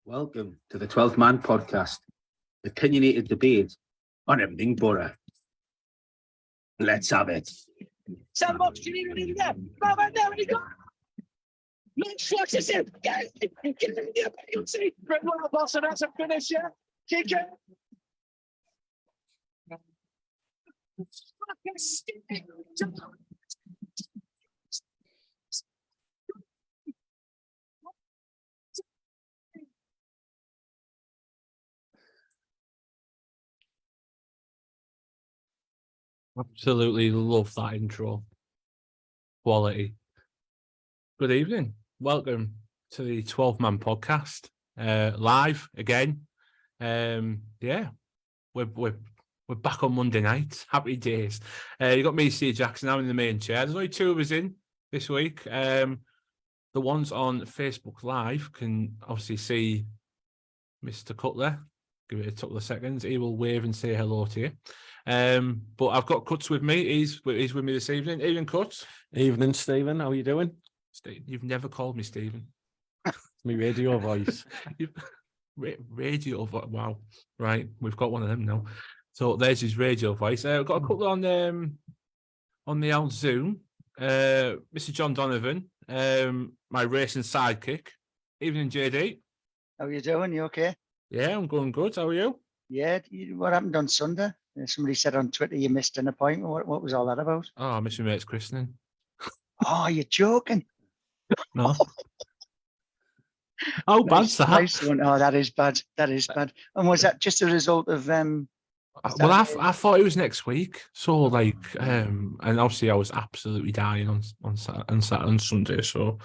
Welcome to the 12th Man podcast, opinionated debate on everything Boro. Let's have it. Sandbox, you need to get there. There we go. Let's watch this in. Get it. You'll see. Great work, boss, and that's a finisher. Kick it. Fucking stick. Absolutely love that intro. Quality. Good evening. Welcome to the 12-Man podcast. Live again. We're back on Monday night. Happy days. You got me, Steve Jackson. I'm in the main chair. There's only two of us in this week. The ones on Facebook Live can obviously see Mr. Cutler. Give it a couple of seconds. He will wave and say hello to you. But I've got Cuts with me. He's with me this evening. Evening, Cuts. Evening, Stephen. How are you doing? You've never called me Stephen. It's my radio voice. Radio voice. Wow. Right. We've got one of them now. So there's his radio voice. I've got a couple on the old Zoom. Mr. John Donovan, my racing sidekick. Evening, JD. How are you doing? You okay? Yeah, I'm going good. How are you? Yeah. What happened on Sunday? Somebody said on Twitter you missed an appointment. What was all that about? Oh, I missed my mate's christening. Oh, you're joking. No. How bad's that? Nice one. Oh, that is bad. That is bad. And was that just a result of Well, I thought it was next week. So like, and obviously I was absolutely dying on Saturday and Sunday. So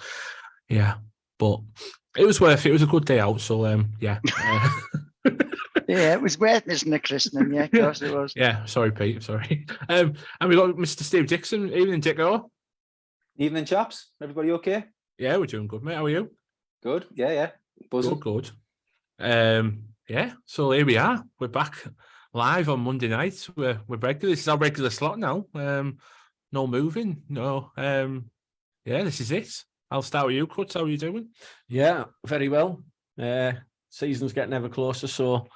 yeah, but it was worth it. It was a good day out. So yeah. Yeah, it was worth missing a christening. Yeah, of course it was. Yeah, sorry, Pete. Sorry. And we got Mr. Steve Dixon. Evening, Dicko. Evening, chaps. Everybody okay? Yeah, we're doing good, mate. How are you? Good. Yeah. Buzzing. Good. Yeah. So here we are. We're back live on Monday night. We're regular. This is our regular slot now. No moving. No. Yeah, this is it. I'll start with you, Cuts. How are you doing? Yeah, very well. Season's getting ever closer, so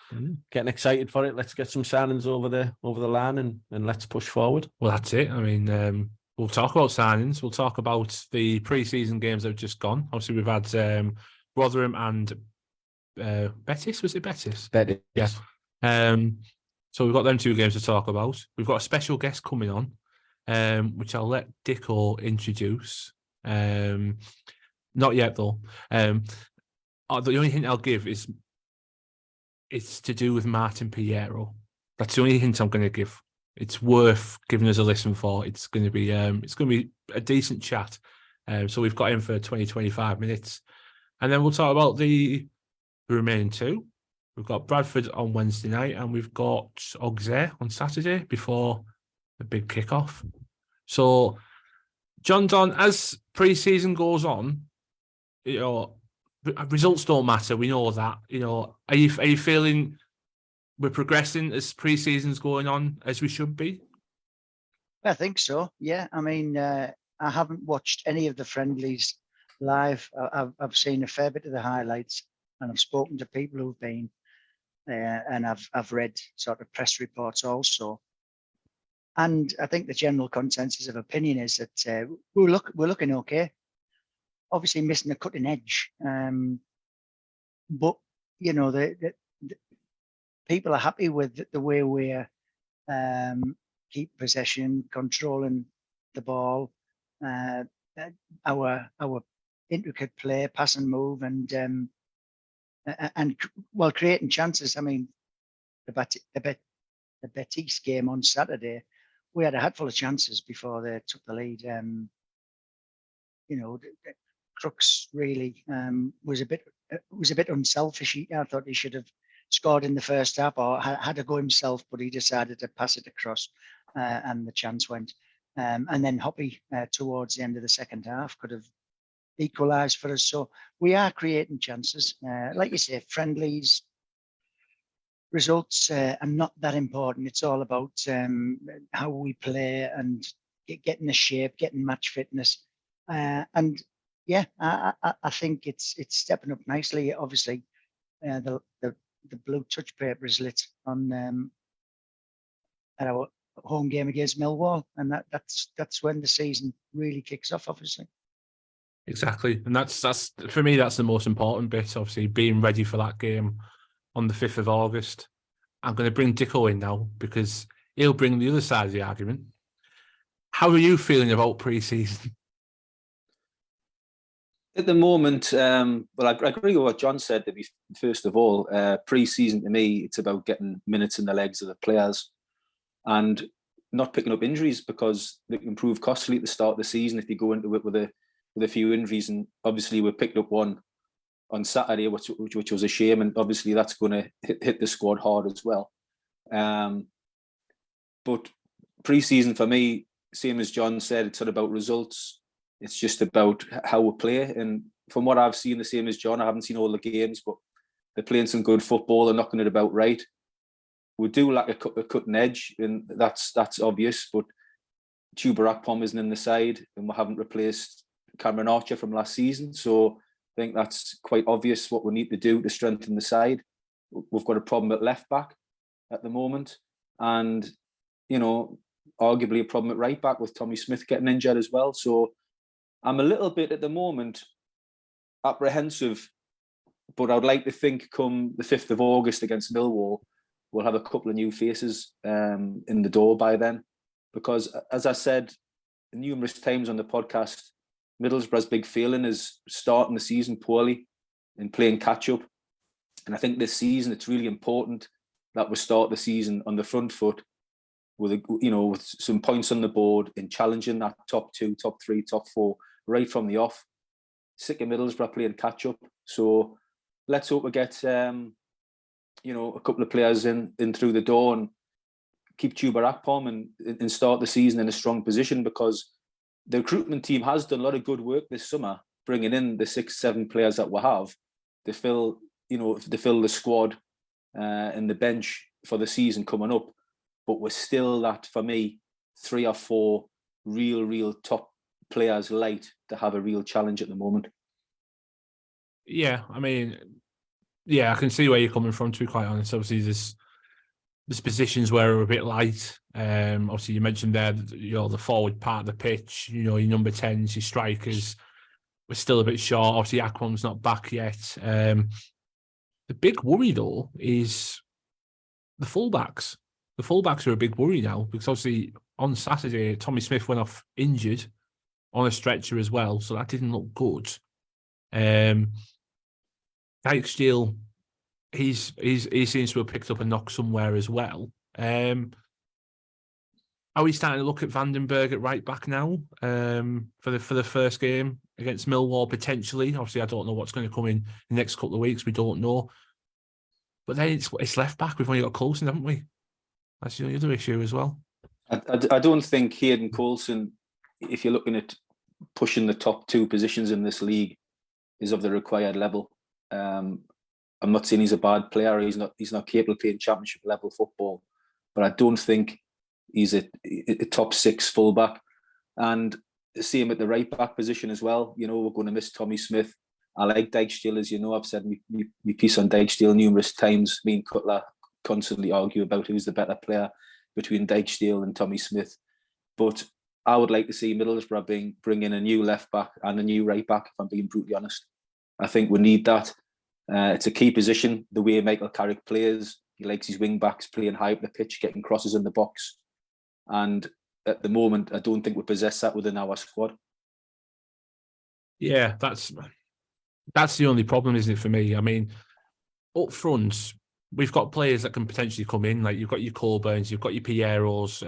getting excited for it. Let's get some signings over the line and let's push forward. Well, that's it. I mean, we'll talk about signings. We'll talk about the pre-season games that have just gone. Obviously, we've had Rotherham and Betis. Was it Betis? Betis. Yeah. So we've got them two games to talk about. We've got a special guest coming on, which I'll let Dicko introduce. Not yet, though. The only hint I'll give is it's to do with Martin Payero. That's the only hint I'm going to give. It's worth giving us a listen for. It's going to be a decent chat. So we've got him for 20-25 minutes, and then we'll talk about the remaining two. We've got Bradford on Wednesday night, and we've got Auxerre on Saturday before the big kickoff. So, John Don, as pre-season goes on, results don't matter. We know that. Are you feeling we're progressing as pre-season's going on as we should be? I think so. Yeah. I mean, I haven't watched any of the friendlies live. I've seen a fair bit of the highlights, and I've spoken to people who've been, and I've read sort of press reports also. And I think the general consensus of opinion is that we're looking okay. Obviously missing a cutting edge, but the people are happy with the way we keep possession, controlling the ball, our intricate play, pass and move, and creating chances. I mean, the Betis game on Saturday, we had a handful of chances before they took the lead. Crooks really was a bit unselfish. I thought he should have scored in the first half or had to go himself, but he decided to pass it across, and the chance went. And then Hoppy towards the end of the second half could have equalised for us. So we are creating chances. Like you say, friendlies, results are not that important. It's all about how we play and getting the shape, getting match fitness, and yeah, I think it's stepping up nicely. Obviously, the blue touch paper is lit on at our home game against Millwall, and that's when the season really kicks off, obviously. Exactly, and that's for me. That's the most important bit. Obviously, being ready for that game on the 5th of August. I'm going to bring Dicko in now because he'll bring the other side of the argument. How are you feeling about pre-season? At the moment, well, I agree with what John said. To be first of all, pre-season to me, it's about getting minutes in the legs of the players and not picking up injuries because they can prove costly at the start of the season if you go into it with a few injuries. And obviously, we picked up one on Saturday, which was a shame, and obviously that's going to hit the squad hard as well. But pre-season for me, same as John said, it's not about results. It's just about how we play. And from what I've seen, the same as John, I haven't seen all the games, but they're playing some good football. They're knocking it about right. We do lack a cutting edge, and that's obvious. But Tuber Akpom isn't in the side, and we haven't replaced Cameron Archer from last season. So I think that's quite obvious what we need to do to strengthen the side. We've got a problem at left back at the moment, and arguably a problem at right back with Tommy Smith getting injured as well. So I'm a little bit at the moment apprehensive, but I'd like to think come the 5th of August against Millwall, we'll have a couple of new faces in the door by then. Because as I said numerous times on the podcast, Middlesbrough's big failing is starting the season poorly and playing catch up. And I think this season it's really important that we start the season on the front foot with some points on the board in challenging that top 2, top 3, top 4 right from the off. Sick of Middlesbrough playing catch up. So let's hope we get a couple of players in through the door and keep Tuber Akpom and start the season in a strong position, because the recruitment team has done a lot of good work this summer, bringing in the 6-7 players that we have to fill the squad and the bench for the season coming up. But we're still that, for me, 3 or 4 real top players light to have a real challenge at the moment. Yeah, I mean, I can see where you're coming from, to be quite honest. Obviously, there's positions where we're a bit light. Obviously, you mentioned there, the forward part of the pitch, your number 10s, your strikers, we're still a bit short. Obviously, Akpom's not back yet. The big worry, though, is the fullbacks. The fullbacks are a big worry now, because obviously on Saturday, Tommy Smith went off injured on a stretcher as well, so that didn't look good. Dijksteel, he seems to have picked up a knock somewhere as well. Are we starting to look at Vandenberg at right back now for the first game against Millwall potentially? Obviously, I don't know what's going to come in the next couple of weeks. We don't know. But then it's left back. We've only got Coulson, haven't we? That's the other issue as well. I don't think Hayden Coulson, if you're looking at pushing the top 2 positions in this league, is of the required level. I'm not saying he's a bad player. He's not capable of playing championship level football, but I don't think he's a top 6 fullback. And the same at the right back position as well. We're going to miss Tommy Smith. I like Dijksteel, as you know. I've said my piece on Dijksteel numerous times. Me and Cutler constantly argue about who's the better player between Dijksteel and Tommy Smith. But I would like to see Middlesbrough bring in a new left back and a new right back, if I'm being brutally honest. I think we need that. It's a key position, the way Michael Carrick plays. He likes his wing backs playing high up the pitch, getting crosses in the box. And at the moment, I don't think we possess that within our squad. Yeah, that's the only problem, isn't it, for me? I mean, up front, we've got players that can potentially come in. Like, you've got your Colburns, you've got your Pieros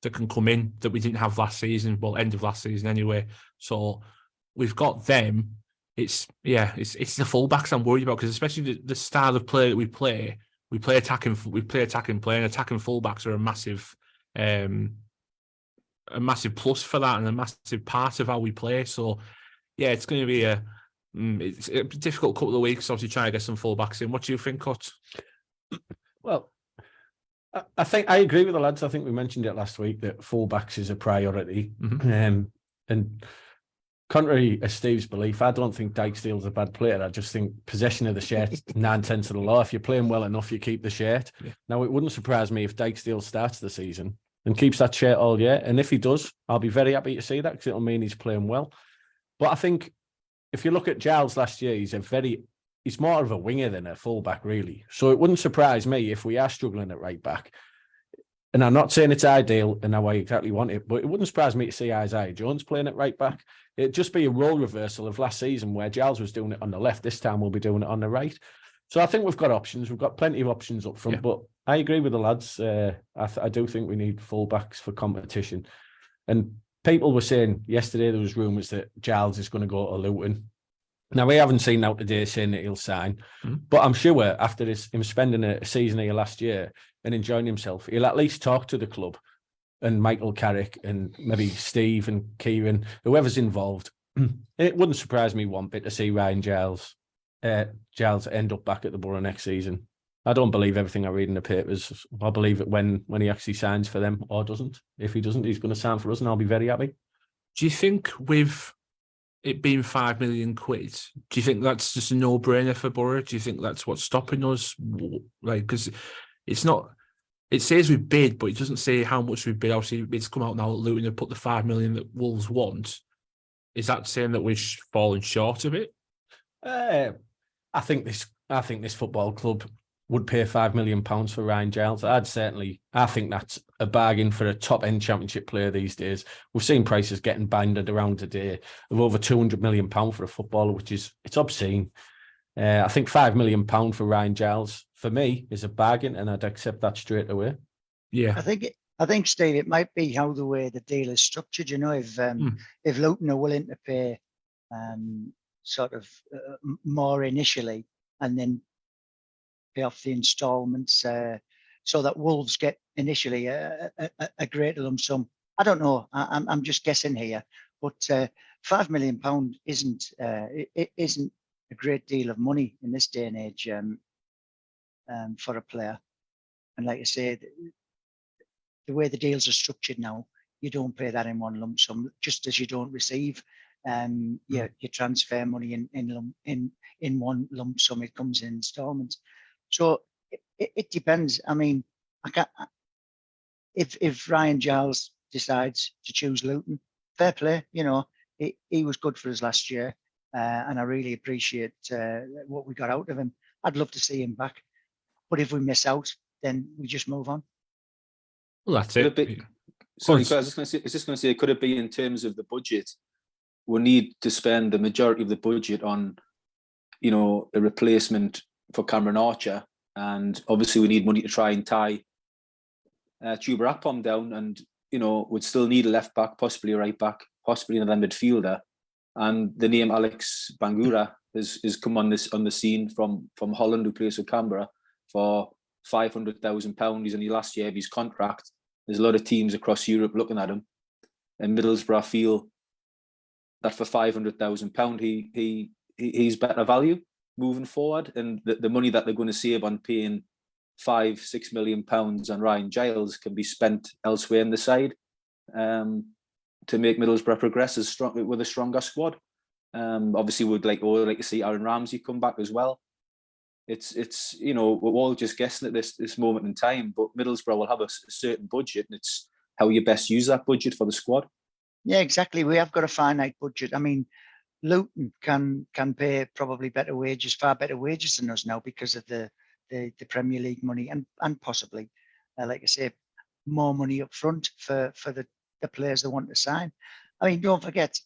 that can come in that we didn't have last season. Well, end of last season anyway. So we've got them. It's the fullbacks I'm worried about, because especially the style of play that we play attacking play, and attacking fullbacks are a massive plus for that, and a massive part of how we play. So yeah, it's going to be it's a difficult couple of weeks, obviously, trying to get some fullbacks in. What do you think, Cut? Well, I think I agree with the lads. I think we mentioned it last week that fullbacks is a priority. Mm-hmm. And contrary to Steve's belief, I don't think Dijksteel's a bad player. I just think possession of the shirt, 9/10 of the law. If you're playing well enough, you keep the shirt. Yeah. Now, it wouldn't surprise me if Dijksteel starts the season and keeps that shirt all year. And if he does, I'll be very happy to see that because it'll mean he's playing well. But I think if you look at Giles last year, he's more of a winger than a fullback, really. So it wouldn't surprise me if we are struggling at right back. And I'm not saying it's ideal and how I exactly want it, but it wouldn't surprise me to see Isaiah Jones playing at right back. It'd just be a role reversal of last season where Giles was doing it on the left. This time we'll be doing it on the right. So I think we've got options. We've got plenty of options up front, but I agree with the lads. I do think we need fullbacks for competition. And people were saying yesterday there was rumours that Giles is going to go to Luton. Now, we haven't seen out today saying that he'll sign, but I'm sure after him spending a season here last year and enjoying himself, he'll at least talk to the club and Michael Carrick and maybe Steve and Kieran, whoever's involved. It wouldn't surprise me one bit to see Ryan Giles end up back at the Boro next season. I don't believe everything I read in the papers. I believe it when he actually signs for them or doesn't. If he doesn't, he's going to sign for us and I'll be very happy. Do you think with it being £5 million, do you think that's just a no-brainer for Boro? Do you think that's what's stopping us? Like, because it's not, it says we bid, but it doesn't say how much we bid. Obviously, it's come out now that Luton have put the £5 million that Wolves want. Is that saying that we're falling short of it? I think this football club would pay £5 million for Ryan Giles. I think that's a bargain for a top-end championship player these days. We've seen prices getting banded around today of over £200 million for a footballer, it's obscene. I think £5 million for Ryan Giles, for me, is a bargain, and I'd accept that straight away. Yeah. I think, Steve, it might be how the way the deal is structured. You know, if Luton are willing to pay more initially and then pay off the instalments so that Wolves get initially a greater lump sum. I don't know. I'm just guessing here, but £5 million isn't a great deal of money in this day and age for a player. And like I say, the way the deals are structured now, you don't pay that in one lump sum, just as you don't receive your transfer money in one lump sum. It comes in instalments. So it depends. I mean, if Ryan Giles decides to choose Luton, fair play. You know, he was good for us last year, and I really appreciate what we got out of him. I'd love to see him back, but if we miss out, then we just move on. Well, that's it. Sorry, I was just going to say, could it be in terms of the budget? We need to spend the majority of the budget on, you know, a replacement for Cameron Archer, and obviously we need money to try and tie Chuba Akpom down, and you know would still need a left back, possibly a right back, possibly another midfielder. And the name Alex Bangura has come on the scene from Holland, who plays for Canberra for £500,000. He's only last year of his contract. There's a lot of teams across Europe looking at him, and Middlesbrough feel that for £500,000 he's better value moving forward, and the money that they're going to save on paying £5-6 million on Ryan Giles can be spent elsewhere in the side to make Middlesbrough progress with a stronger squad. Obviously, we'd like to see Aaron Ramsey come back as well. It's you know, we're all just guessing at this moment in time, but Middlesbrough will have a certain budget, and it's how you best use that budget for the squad. Yeah, exactly. We have got a finite budget. I mean, Luton can pay probably far better wages than us now because of the Premier League money and possibly, like I say, more money up front for the players they want to sign. I mean, don't forget,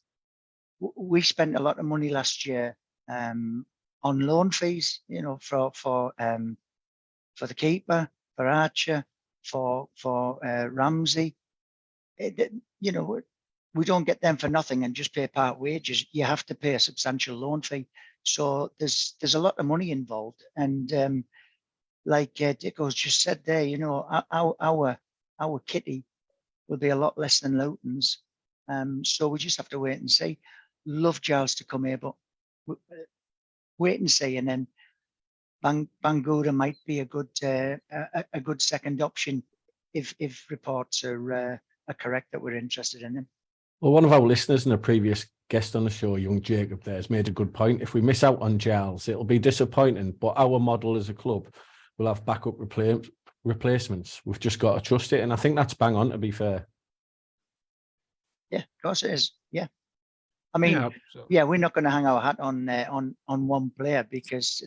we spent a lot of money last year on loan fees, you know, for the keeper, for Archer, for Ramsey. You know, we don't get them for nothing and just pay part wages. You have to pay a substantial loan fee. So there's a lot of money involved. And like Dicko's just said there, you know, our kitty will be a lot less than Luton's. So we just have to wait and see. Love Giles to come here, but wait and see. And then Bangura might be a good second option if reports are correct that we're interested in him. Well, one of our listeners in a previous guest on the show, young Jacob, there, has made a good point. If we miss out on Giles, it'll be disappointing. But our model as a club will have backup replacements. We've just got to trust it. And I think that's bang on, to be fair. Yeah, of course it is. Yeah. I mean, Yeah, so- yeah, we're not going to hang our hat on one player, because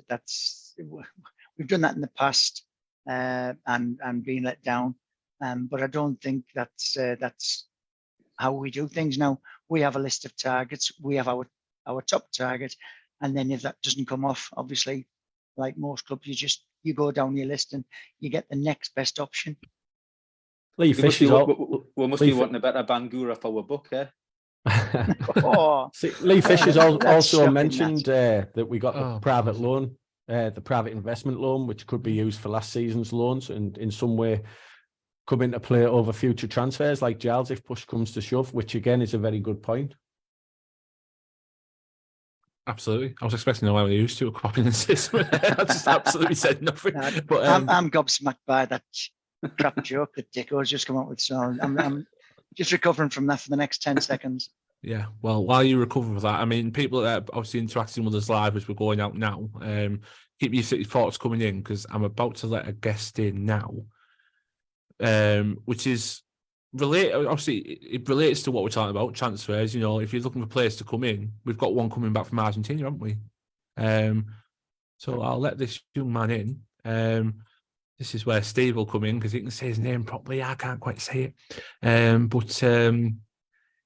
we've done that in the past and been let down. But I don't think that's how we do things now. We have a list of targets. We have our top target, and then if that doesn't come off, obviously, like most clubs, you go down your list and you get the next best option. Lee Fish is we must be wanting a better Bangura for our book, eh? Oh, See, Lee Fish has That's also shocking, mentioned that we got the Oh, private God. loan, the private investment loan, which could be used for last season's loans and in some way come into play over future transfers like Giles if push comes to shove, which again is a very good point. Absolutely. I was expecting the way we used to a cropping assessment. I just absolutely said nothing. No, But I'm gobsmacked by that crap joke that Dicko's just come up with. So I'm just recovering from that for the next 10 seconds. yeah, well, while you recover from that, I mean, people that are obviously interacting with us live as we're going out now, keep your thoughts coming in, because I'm about to let a guest in now, which is related. Obviously, it relates to what we're talking about, transfers. You know, if you're looking for players to come in, we've got one coming back from Argentina, haven't we? So I'll let this young man in. This is where Steve will come in, because he can say his name properly. I can't quite say it. But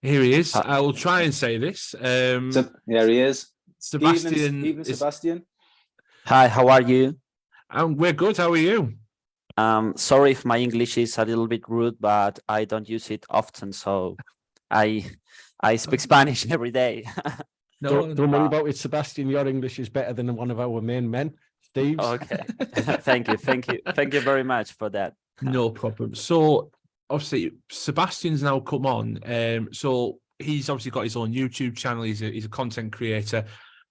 here he is. I will try and say this. There he is. Sebastian. Evening, Sebastian. Hi, how are you? We're good. How are you? Sorry if my English is a little bit rude, but I don't use it often, so I speak Spanish every day. No, Don't worry about it, Sebastian. Your English is better than one of our main men, Steve's. Okay. Thank you very much for that. no problem. So obviously, Sebastian's now come on. So he's obviously got his own YouTube channel. He's a content creator.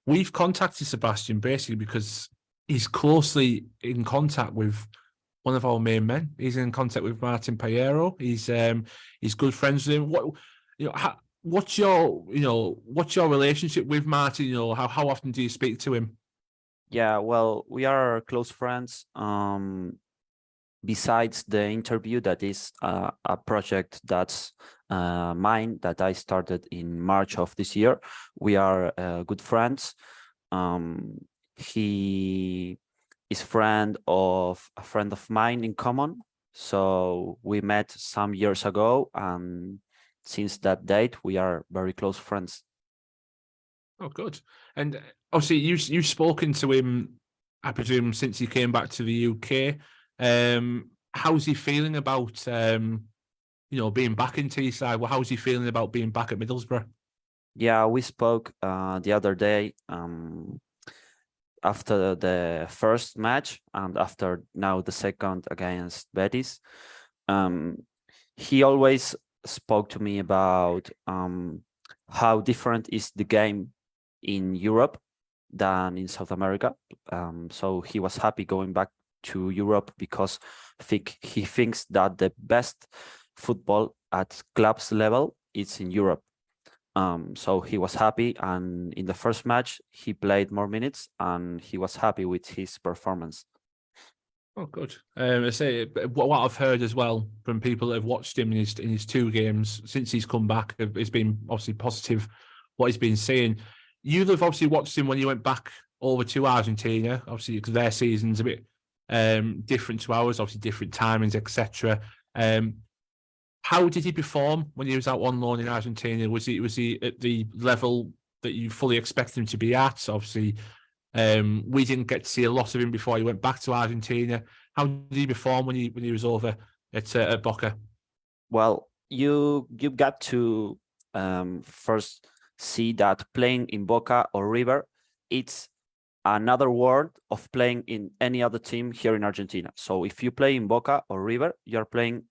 We've contacted Sebastian basically because he's closely in contact with one of our main men. He's in contact with Martin Payero. He's good friends with him. What's your relationship with Martin? You know, how often do you speak to him? Yeah, well, we are close friends. Besides the interview, that is a project that's mine that I started in March of this year. We are good friends. He is friend of a friend of mine in common. So we met some years ago, and since that date, we are very close friends. Oh, good. And obviously, you've spoken to him, I presume, since he came back to the UK. How's he feeling about being back in Teesside? Well, how's he feeling about being back at Middlesbrough? Yeah, we spoke the other day after the first match and after now the second against Betis. He always spoke to me about how different is the game in Europe than in South America. So he was happy going back to Europe because he thinks that the best football at clubs level is in Europe. So he was happy, and in the first match he played more minutes and he was happy with his performance. Oh, good. I say what I've heard as well from people that have watched him in his two games since he's come back has been obviously positive. What he's been saying, you'll have obviously watched him when you went back over to Argentina, obviously because their season's a bit different to ours, obviously different timings, etc. How did he perform when he was out on loan in Argentina? Was he at the level that you fully expected him to be at? Obviously, we didn't get to see a lot of him before he went back to Argentina. How did he perform when he was over at Boca? Well, you got to first see that playing in Boca or River, it's another world of playing in any other team here in Argentina. So if you play in Boca or River, you're playing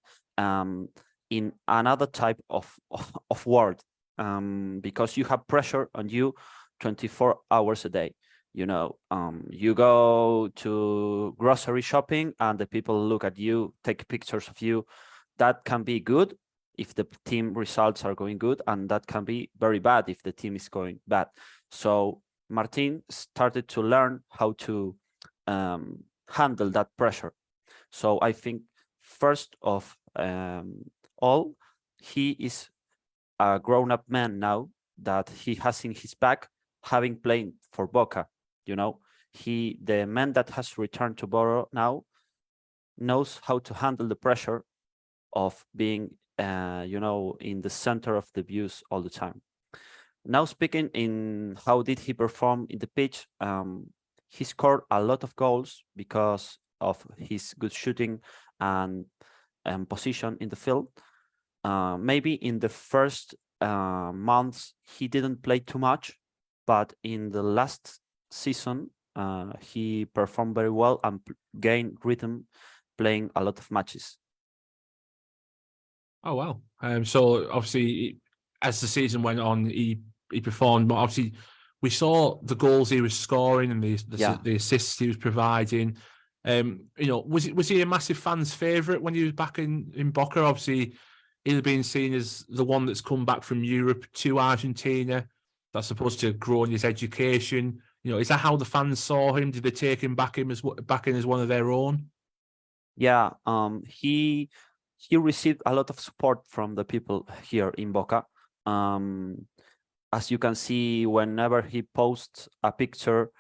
in another type of world because you have pressure on you 24 hours a day. You know, you go to grocery shopping and the people look at you, take pictures of you. That can be good if the team results are going good, and that can be very bad if the team is going bad. So Martin started to learn how to handle that pressure. So I think first of all, he is a grown-up man now that he has in his back, having played for Boca. You know, the man that has returned to Boro now knows how to handle the pressure of being, in the center of the views all the time. Now, speaking in how did he perform in the pitch, he scored a lot of goals because of his good shooting and position in the field. Maybe in the first months he didn't play too much, but in the last season he performed very well and gained rhythm, playing a lot of matches. Oh wow! So obviously, as the season went on, he performed. But obviously, we saw the goals he was scoring and the assists he was providing. Was he a massive fan's favourite when he was back in Boca? Obviously, he'd been seen as the one that's come back from Europe to Argentina. That's supposed to grow in his education. Is that how the fans saw him? Did they take him back in as one of their own? Yeah, he received a lot of support from the people here in Boca. As you can see, whenever he posts a picture,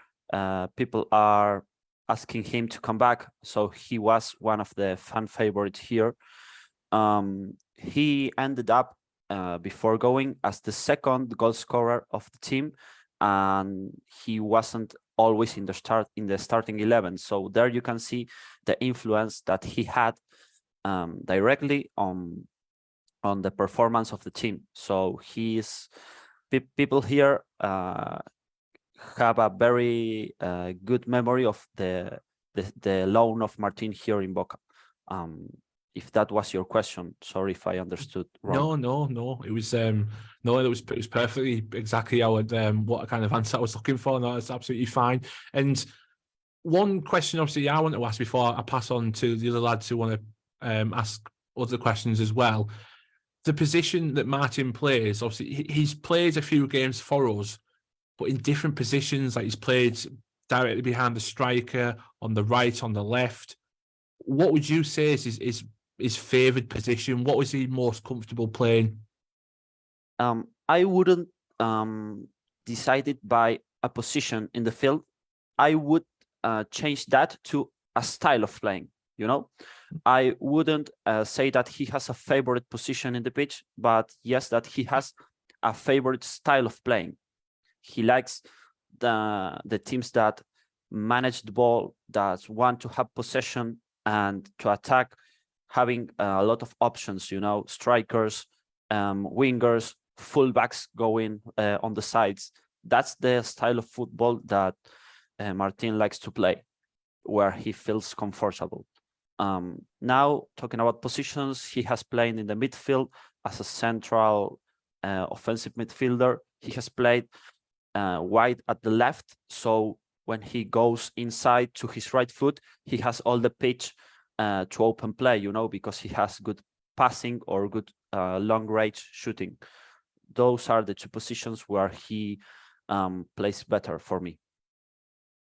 people are asking him to come back. So he was one of the fan favorites here. He ended up before going as the second goal scorer of the team, and he wasn't always in the starting 11. So there you can see the influence that he had directly on the performance of the team. So people here have a very good memory of the loan of Martin here in Boca. If that was your question, sorry if I understood wrong. No. It was it was perfectly exactly what kind of answer I was looking for. No, it's absolutely fine. And one question, obviously, I want to ask before I pass on to the other lads who want to ask other questions as well. The position that Martin plays, obviously, he's played a few games for us, but in different positions. Like he's played directly behind the striker, on the right, on the left. What would you say is his favoured position? What was he most comfortable playing? I wouldn't decide it by a position in the field. I would change that to a style of playing. I wouldn't say that he has a favorite position in the pitch, but yes, that he has a favorite style of playing. He likes the teams that manage the ball, that want to have possession and to attack, having a lot of options, strikers, wingers, fullbacks going on the sides. That's the style of football that Martin likes to play, where he feels comfortable. Now, talking about positions, he has played in the midfield as a central offensive midfielder. He has played wide at the left, so when he goes inside to his right foot, he has all the pitch to open play, because he has good passing or good long range shooting. Those are the two positions where he plays better for me.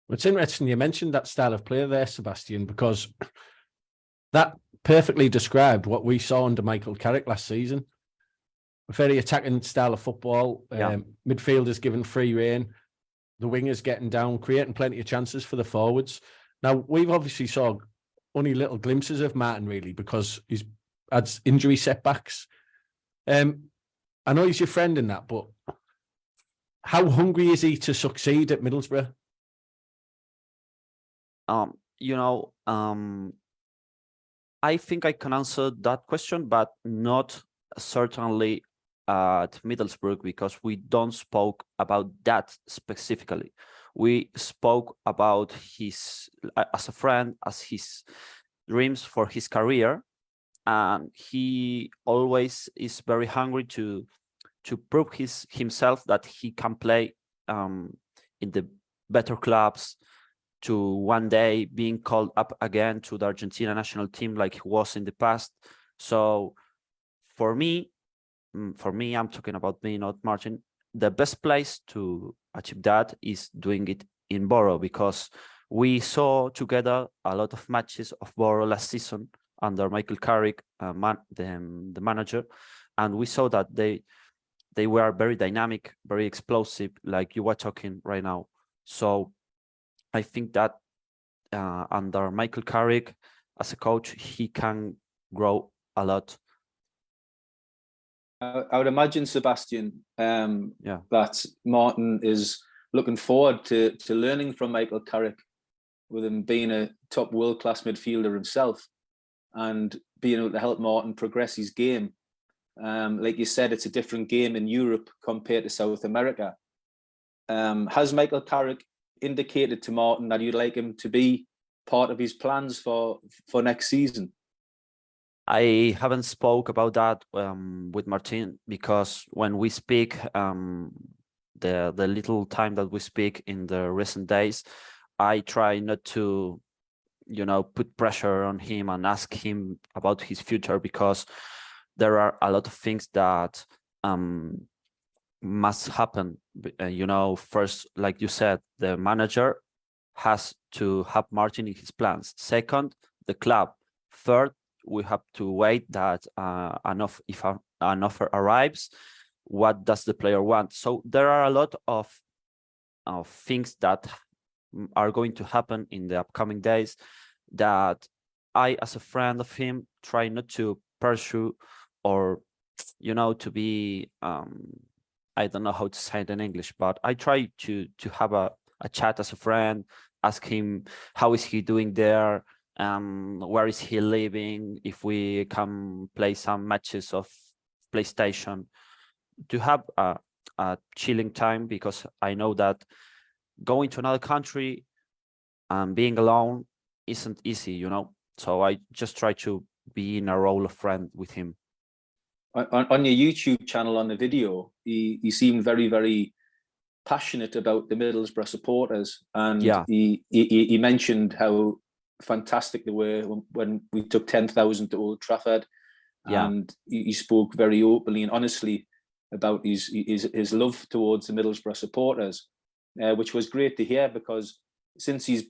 It's interesting you mentioned that style of play there, Sebastian, because that perfectly described what we saw under Michael Carrick last season. A very attacking style of football, midfielders given free rein, the wingers getting down, creating plenty of chances for the forwards. Now, we've obviously saw only little glimpses of Martin, really, because he's had injury setbacks. I know he's your friend in that, but how hungry is he to succeed at Middlesbrough? I think I can answer that question, but not certainly at Middlesbrough, because we don't spoke about that specifically. We spoke about his as a friend, as his dreams for his career, and he always is very hungry to prove himself that he can play in the better clubs, to one day being called up again to the Argentina national team like he was in the past. So for me, I'm talking about me, not Martin. The best place to achieve that is doing it in Boro, because we saw together a lot of matches of Boro last season under Michael Carrick, the manager, and we saw that they were very dynamic, very explosive, like you were talking right now. So I think that under Michael Carrick as a coach, he can grow a lot. I would imagine, Sebastian, that Martin is looking forward to learning from Michael Carrick, with him being a top world-class midfielder himself, and being able to help Martin progress his game. Like you said, it's a different game in Europe compared to South America. Has Michael Carrick indicated to Martin that you'd like him to be part of his plans for next season? I haven't spoke about that with Martin, because when we speak, the little time that we speak in the recent days, I try not to, put pressure on him and ask him about his future, because there are a lot of things that must happen. First, like you said, the manager has to have Martin in his plans. Second, the club. Third, we have to wait that if an offer arrives, what does the player want? So there are a lot of things that are going to happen in the upcoming days that I, as a friend of him, try not to pursue, or to be I don't know how to say it in English, but I try to have a chat as a friend, ask him how is he doing there, where is he living, if we can play some matches of PlayStation, to have a chilling time, because I know that going to another country and being alone isn't easy, so I just try to be in a role of friend with him. On your YouTube channel, on the video, he seemed very, very passionate about the Middlesbrough supporters, and he mentioned how fantastic they were when we took 10,000 to Old Trafford, and he spoke very openly and honestly about his love towards the Middlesbrough supporters, which was great to hear, because since he's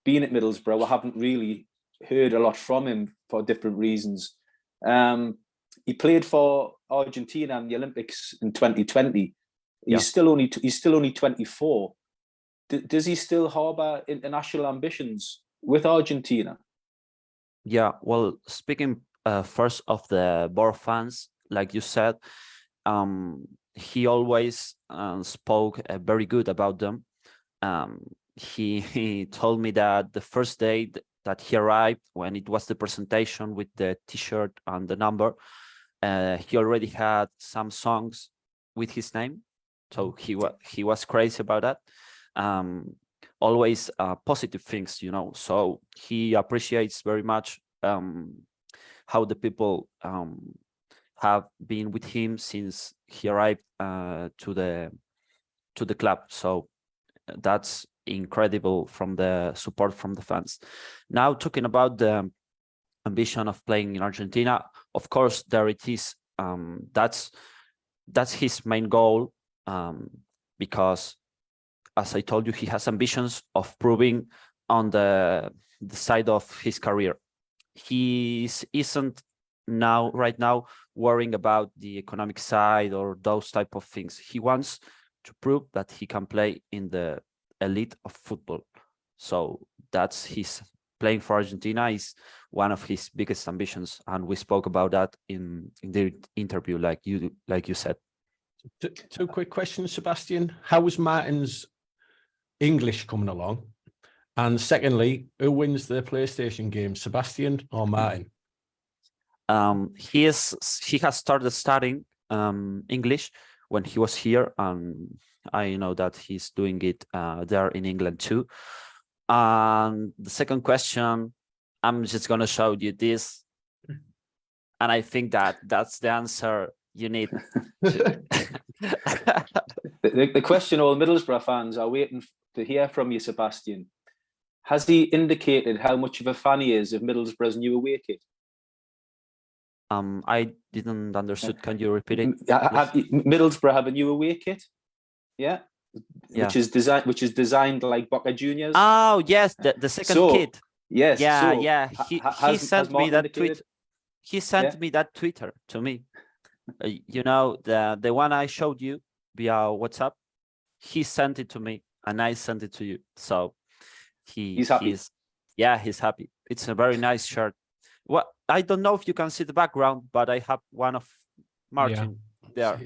been at Middlesbrough, I haven't really heard a lot from him for different reasons. He played for Argentina in the Olympics in 2020. He's still only 24. Does he still harbour international ambitions with Argentina? Yeah, well, speaking first of the Boro fans, like you said, he always spoke very good about them. He told me that the first day that he arrived, when it was the presentation with the T-shirt and the number, he already had some songs with his name, so he was crazy about that. Always positive things, so he appreciates very much how the people have been with him since he arrived to the club. So that's incredible from the support from the fans. Now, talking about the ambition of playing in Argentina, of course there it is. That's his main goal, because, as I told you, he has ambitions of proving on the side of his career. He isn't right now worrying about the economic side or those type of things. He wants to prove that he can play in the elite of football. So that's his playing for Argentina is one of his biggest ambitions, and we spoke about that in the interview, like you said. Two quick questions, Sebastian. How was Martin's English coming along? And secondly, who wins the PlayStation game, Sebastian or Martin? He has started studying English when he was here, and I know that he's doing it there in England too. And the second question, I'm just gonna show you this, and I think that's the answer you need. The question all Middlesbrough fans are waiting to hear from you, Sebastian. Has he indicated how much of a fan he is of Middlesbrough's new away kit? I didn't understood. Can you repeat it? Middlesbrough have a new away kit, yeah, Yeah. which is designed like Boca Juniors. Oh yes, the second So, kid. yes, Yeah, so yeah. He sent me Martin that indicated- tweet. He sent Yeah. me that Twitter to me. You know, the one I showed you via WhatsApp. He sent it to me, and I sent it to you. So He's happy. he's happy. It's a very nice shirt. Well, I don't know if you can see the background, but I have one of Martin there.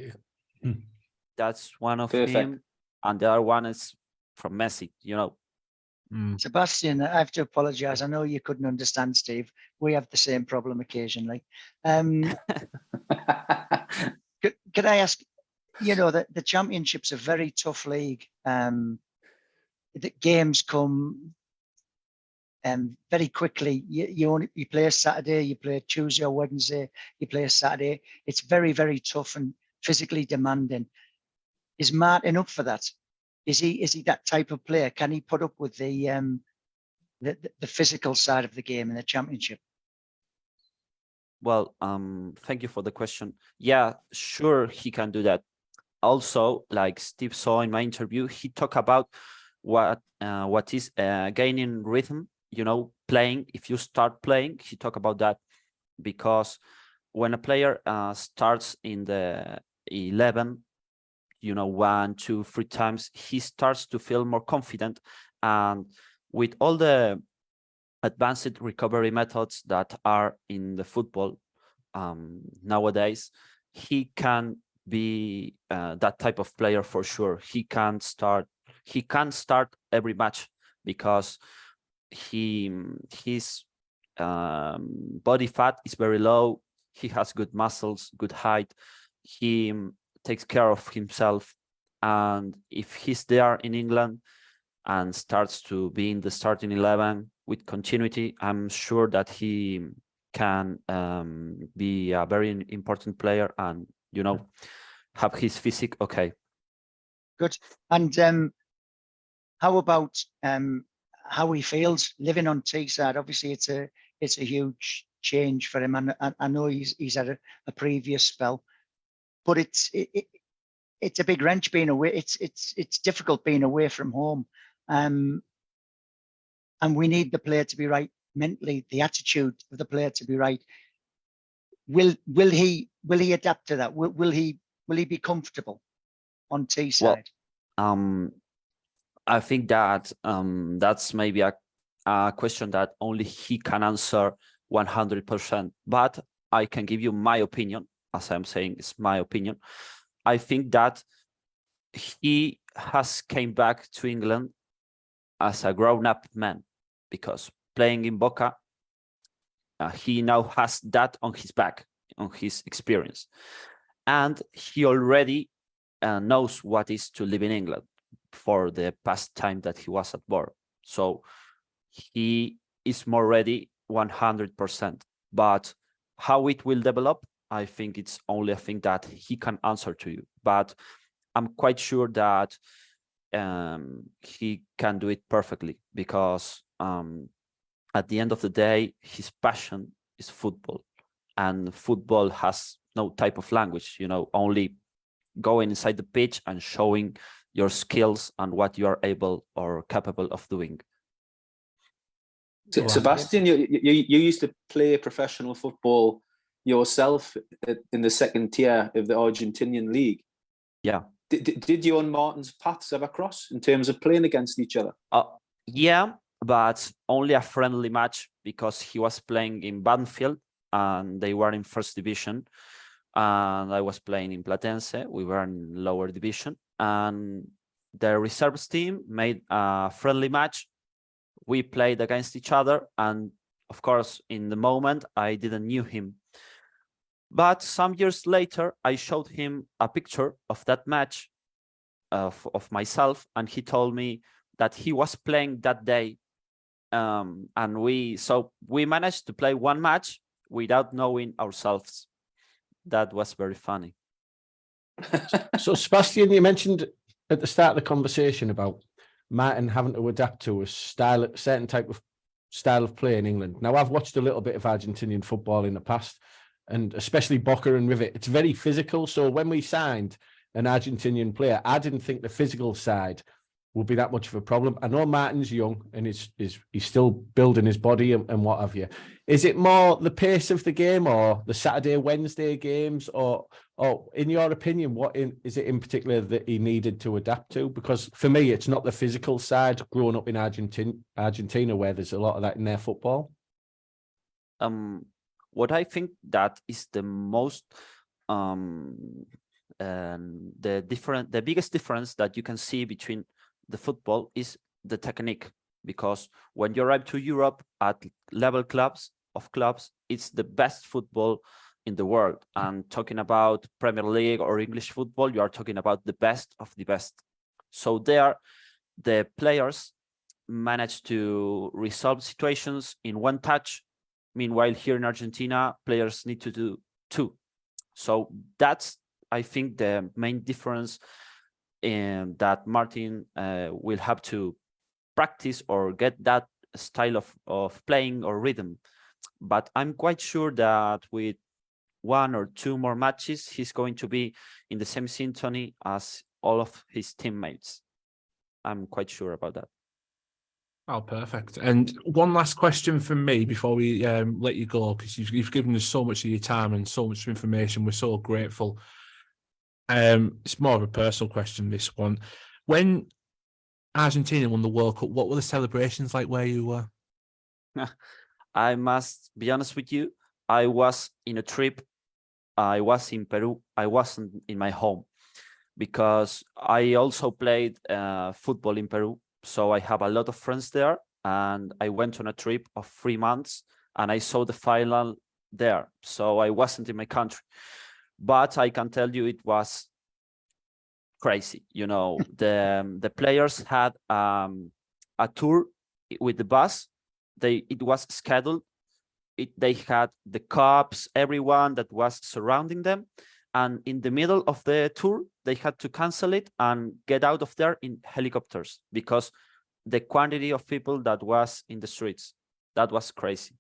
That's one of Perfect. him, and the other one is from Messi. You know. Sebastian, I have to apologise. I know you couldn't understand, Steve. We have the same problem occasionally. Could I ask, you know, that the Championship's a very tough league. The games come very quickly. You play a Saturday, you play a Tuesday or Wednesday, you play a Saturday. It's very, very tough and physically demanding. Is Martin up for that? Is he that type of player? Can he put up with the physical side of the game in the Championship? Well, thank you for the question. Yeah, sure, he can do that. Also, like Steve saw in my interview, he talked about what is gaining rhythm. You know, playing. If you start playing, he talked about that, because when a player starts in the 11, you know, 1, 2, 3 times, he starts to feel more confident, and with all the advanced recovery methods that are in the football nowadays, he can be that type of player for sure. He can start every match, because his body fat is very low. He has good muscles, good height. He takes care of himself, and if he's there in England and starts to be in the starting 11 with continuity, I'm sure that he can be a very important player, and, you know, have his physique okay. Good. And how about how he feels living on Teesside? Obviously, it's a huge change for him, and I know he's had a previous spell, but it's a big wrench being away. It's difficult being away from home, and we need the player to be right mentally, the attitude of the player to be right. Will he adapt to that? Will he be comfortable on Teesside? Well, I think that that's maybe a question that only he can answer 100%. But I can give you my opinion. As I'm saying, it's my opinion. I think that he has came back to England as a grown-up man, because playing in Boca, he now has that on his back, on his experience, and he already knows what is to live in England for the past time that he was at Boro. So he is more ready 100%. But how it will develop, I think it's only a thing that he can answer to you. But I'm quite sure that he can do it perfectly, because at the end of the day, his passion is football, and football has no type of language, you know, only going inside the pitch and showing your skills and what you are able or capable of doing. Sebastian, you used to play professional football yourself in the second tier of the Argentinian league. Yeah. Did you and Martin's paths ever cross in terms of playing against each other? Yeah, but only a friendly match, because he was playing in Banfield and they were in first division, and I was playing in Platense. We were in lower division, and the reserves team made a friendly match. We played against each other, and of course, in the moment, I didn't knew him. But some years later, I showed him a picture of that match of myself, and he told me that he was playing that day. And we managed to play one match without knowing ourselves. That was very funny. So, Sebastian, you mentioned at the start of the conversation about Martin having to adapt to a certain type of style of play in England. Now, I've watched a little bit of Argentinian football in the past. and especially Boca and River, it's very physical. So when we signed an Argentinian player, I didn't think the physical side would be that much of a problem. I know Martin's young and he's still building his body and what have you. Is it more the pace of the game or the Saturday, Wednesday games, or in your opinion, what is it in particular that he needed to adapt to? Because for me, it's not the physical side. Growing up in Argentina, where there's a lot of that in their football. What I think that is the most the biggest difference that you can see between the football is the technique, because when you arrive to Europe at level clubs, it's the best football in the world. And talking about Premier League or English football, you are talking about the best of the best. So there, the players manage to resolve situations in one touch. Meanwhile, here in Argentina, players need to do two. So that's, I think, the main difference in that Martin will have to practice or get that style of playing or rhythm. But I'm quite sure that with 1 or 2 more matches, he's going to be in the same symphony as all of his teammates. I'm quite sure about that. Oh, perfect. And one last question from me before we let you go, because you've given us so much of your time and so much information. We're so grateful. It's more of a personal question, this one. When Argentina won the World Cup, what were the celebrations like where you were? I must be honest with you. I was in a trip. I was in Peru. I wasn't in my home because I also played football in Peru. So I have a lot of friends there, and I went on a trip of 3 months and I saw the final there. So I wasn't in my country. But I can tell you it was crazy. You know, the players had a tour with the bus. It was scheduled. They had the cops, everyone that was surrounding them. And in the middle of the tour, they had to cancel it and get out of there in helicopters because the quantity of people that was in the streets, that was crazy.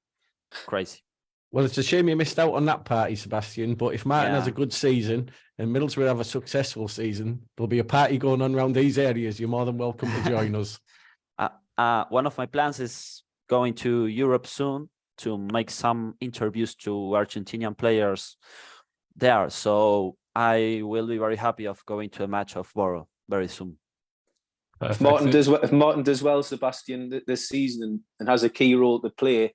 Well, it's a shame you missed out on that party, Sebastian. But if Martin has a good season and Middlesbrough have a successful season, there'll be a party going on around these areas. You're more than welcome to join us. One of my plans is going to Europe soon to make some interviews to Argentinian players there. So I will be very happy of going to a match of Boro very soon. If Martin does well, Sebastian, this season and has a key role to play,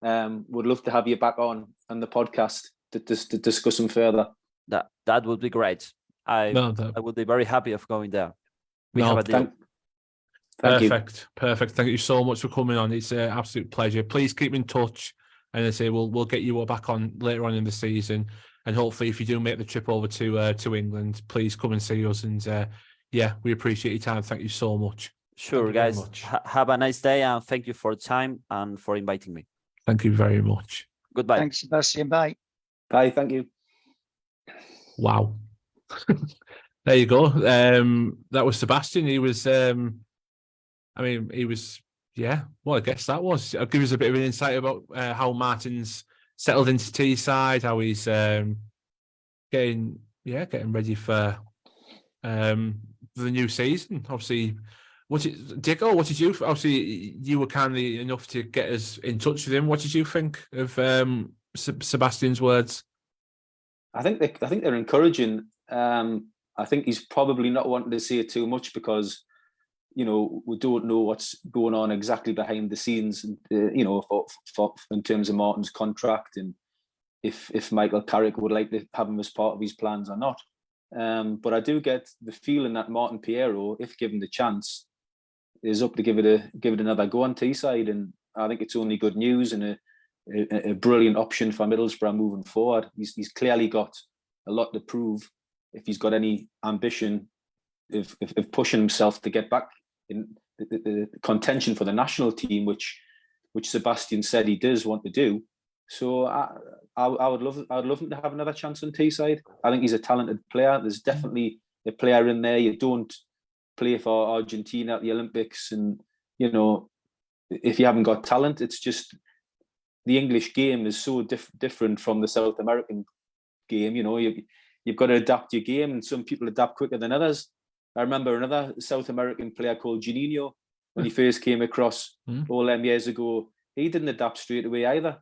would love to have you back on the podcast to discuss them further. That would be great. I would be very happy of going there. We have a deal. Perfect. Thank you so much for coming on. It's an absolute pleasure. Please keep in touch, and I say we'll get you all back on later on in the season. And hopefully, if you do make the trip over to England, please come and see us. And we appreciate your time. Thank you so much. Sure, guys. Have a nice day, and thank you for the time and for inviting me. Thank you very much. Goodbye. Thanks, Sebastian. Bye. Bye. Thank you. Wow. There you go. That was Sebastian. He was. He was. Yeah. Well, I guess that was. I'll give us a bit of an insight about how Martin's settled into Teesside, how he's getting ready for the new season. Obviously, Dicko, what did you? Obviously, you were kindly enough to get us in touch with him. What did you think of Sebastian's words? I think they're encouraging. I think he's probably not wanting to say too much because, we don't know what's going on exactly behind the scenes. For in terms of Martin's contract and if Michael Carrick would like to have him as part of his plans or not. But I do get the feeling that Martin Payero, if given the chance, is up to give it another go on Teesside, and I think it's only good news and a brilliant option for Middlesbrough moving forward. He's clearly got a lot to prove if he's got any ambition of pushing himself to get back in the contention for the national team, which Sebastian said he does want to do. So I would love him to have another chance on Teesside. I think he's a talented player. There's definitely a player in there. You don't play for Argentina at the Olympics, and if you haven't got talent, it's just the English game is so different from the South American game. You know, you've got to adapt your game, and some people adapt quicker than others. I remember another South American player called Juninho when he first came across all them years ago. He didn't adapt straight away either.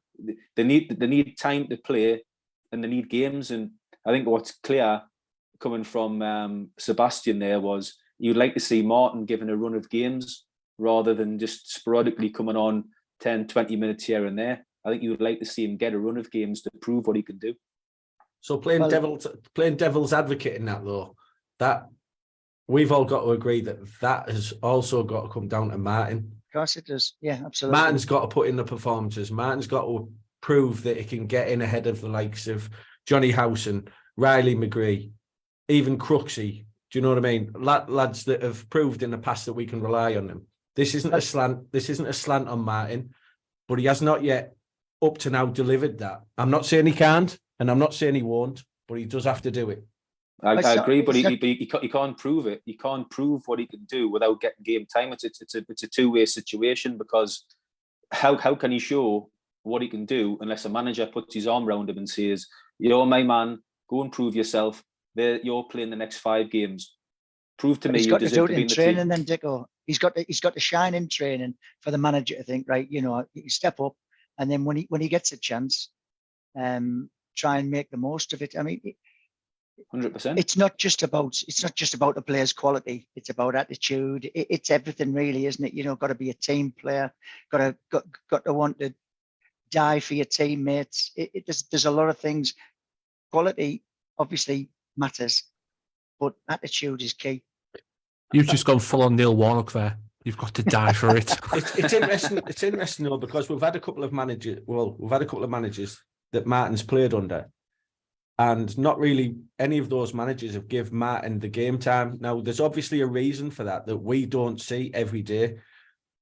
They need time to play, and they need games. And I think what's clear coming from Sebastian there was you'd like to see Martin given a run of games rather than just sporadically coming on 10, 20 minutes here and there. I think you would like to see him get a run of games to prove what he can do. So playing devil's advocate in that, though, that we've all got to agree that has also got to come down to Martin. Of course it does. Yeah, absolutely. Martin's got to put in the performances. Martin's got to prove that he can get in ahead of the likes of Johnny Howson, Riley McGree, even Crooksy. Do you know what I mean? Lads that have proved in the past that we can rely on them. This isn't a slant. This isn't a slant on Martin, but he has not yet up to now delivered that. I'm not saying he can't, and I'm not saying he won't, but he does have to do it. I agree, but he can't prove it. He can't prove what he can do without getting game time. It's a two-way situation, because how can he show what he can do unless a manager puts his arm around him and says, "You're my man. Go and prove yourself. You're playing the next 5 games. Prove to me you deserve to be in the team." Training, then Dicko, he's got to shine in training for the manager to think, right, you know, you step up, and then when he gets a chance, try and make the most of it. I mean, 100%. It's not just about the player's quality. It's about attitude. It's everything, really, isn't it? You know, got to be a team player. Got to want to die for your teammates. There's a lot of things. Quality obviously matters, but attitude is key. You've just gone full on Neil Warnock there. You've got to die for it. It's interesting. It's interesting though, because we've had a couple of managers. Well, we've had a couple of managers that Martin's played under, and not really any of those managers have given Martin the game time. Now, there's obviously a reason for that we don't see every day.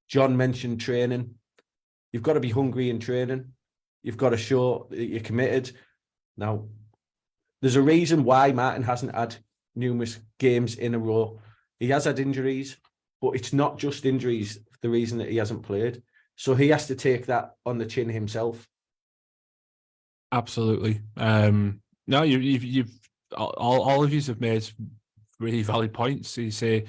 John mentioned training. You've got to be hungry in training. You've got to show that you're committed. Now, there's a reason why Martin hasn't had numerous games in a row. He has had injuries, but it's not just injuries the reason that he hasn't played. So he has to take that on the chin himself. Absolutely. No, you've all of you have made really valid points. You say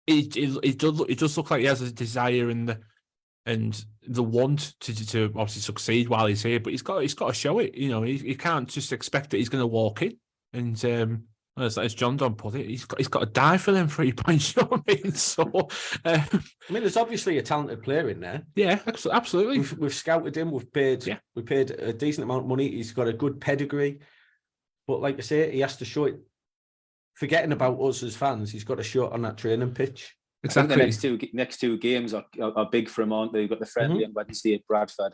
it does look like he has a desire and the want to obviously succeed while he's here, but he's got to show it. You know, he can't just expect that he's going to walk in and as John Don put it, he's got to die for them 3 points. You know what I mean? So, I mean, there's obviously a talented player in there. Yeah, absolutely. We've scouted him. We paid a decent amount of money. He's got a good pedigree, but like I say, he has to show it. Forgetting about us as fans, he's got to show it on that training pitch. Exactly. I think the next two games are big for him, aren't they? You've got the friendly on Wednesday at Bradford,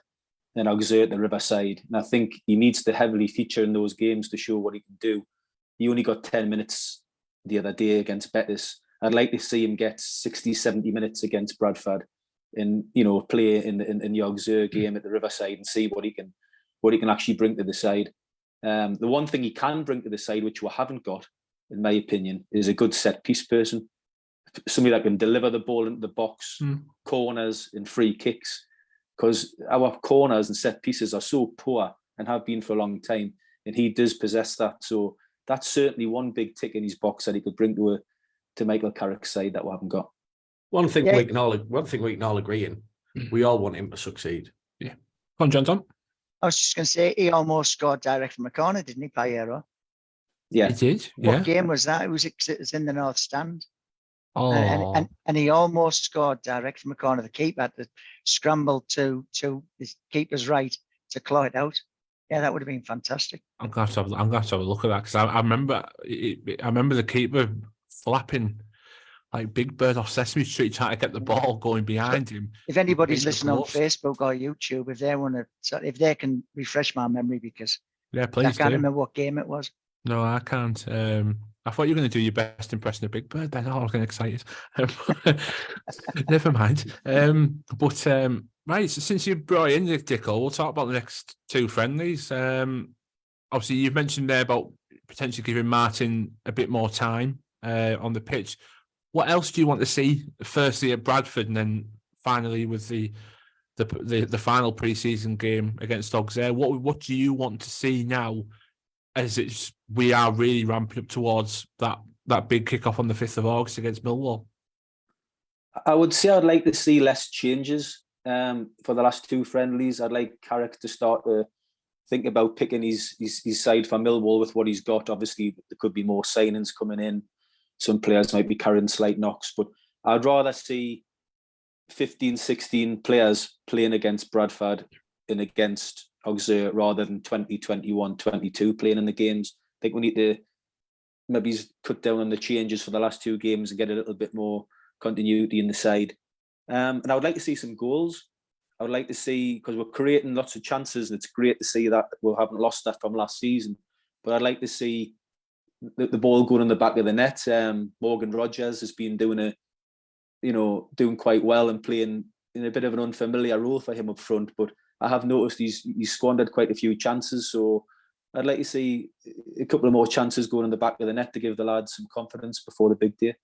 and Auxerre at the Riverside. And I think he needs to heavily feature in those games to show what he can do. He only got 10 minutes the other day against Betis. I'd like to see him get 60, 70 minutes against Bradford and, you know, play in the Auxerre game at the Riverside and see what he can actually bring to the side. The one thing he can bring to the side, which we haven't got, in my opinion, is a good set piece person. Somebody that can deliver the ball into the box, corners and free kicks, because our corners and set pieces are so poor and have been for a long time, and he does possess that. So that's certainly one big tick in his box that he could bring to Michael Carrick's side that we haven't got. One thing we can all agree in, we all want him to succeed. Yeah. Come on, John. I was just going to say, he almost scored direct from a corner, didn't he, Payero? Yeah, he did. What game was that? It was in the North Stand. Oh, and he almost scored direct from a corner. The keeper had to scramble to his keeper's right to claw it out. Yeah, that would have been fantastic. I'm going to have a look at that, because I remember the keeper flapping like Big Bird off Sesame Street, trying to get the ball going behind him. If anybody's listening on Facebook or YouTube, if they can refresh my memory, because please I can't remember what game it was. No, I can't. I thought you were going to do your best impression of Big Bird. Then I was getting excited. Never mind. Right, so since you brought in Dicko, we'll talk about the next two friendlies. Obviously, you've mentioned there about potentially giving Martin a bit more time on the pitch. What else do you want to see? Firstly at Bradford, and then finally with the the final pre-season game against Auxerre. What do you want to see now, as we are really ramping up towards that big kickoff on the 5th of August against Millwall? I would say I'd like to see less changes for the last 2 friendlies. I'd like Carrick to start to think about picking his side for Millwall with what he's got. Obviously, there could be more signings coming in. Some players might be carrying slight knocks, but I'd rather see 15, 16 players playing against Bradford and against Auxerre rather than 20, 21, 22 playing in the games. I think we need to maybe cut down on the changes for the last 2 games and get a little bit more continuity in the side. And I would like to see some goals. I would like to see, because we're creating lots of chances, and it's great to see that we haven't lost that from last season. But I'd like to see the ball going in the back of the net. Morgan Rogers has been doing quite well and playing in a bit of an unfamiliar role for him up front. But I have noticed he's squandered quite a few chances. So I'd like to see a couple of more chances going in the back of the net to give the lads some confidence before the big day.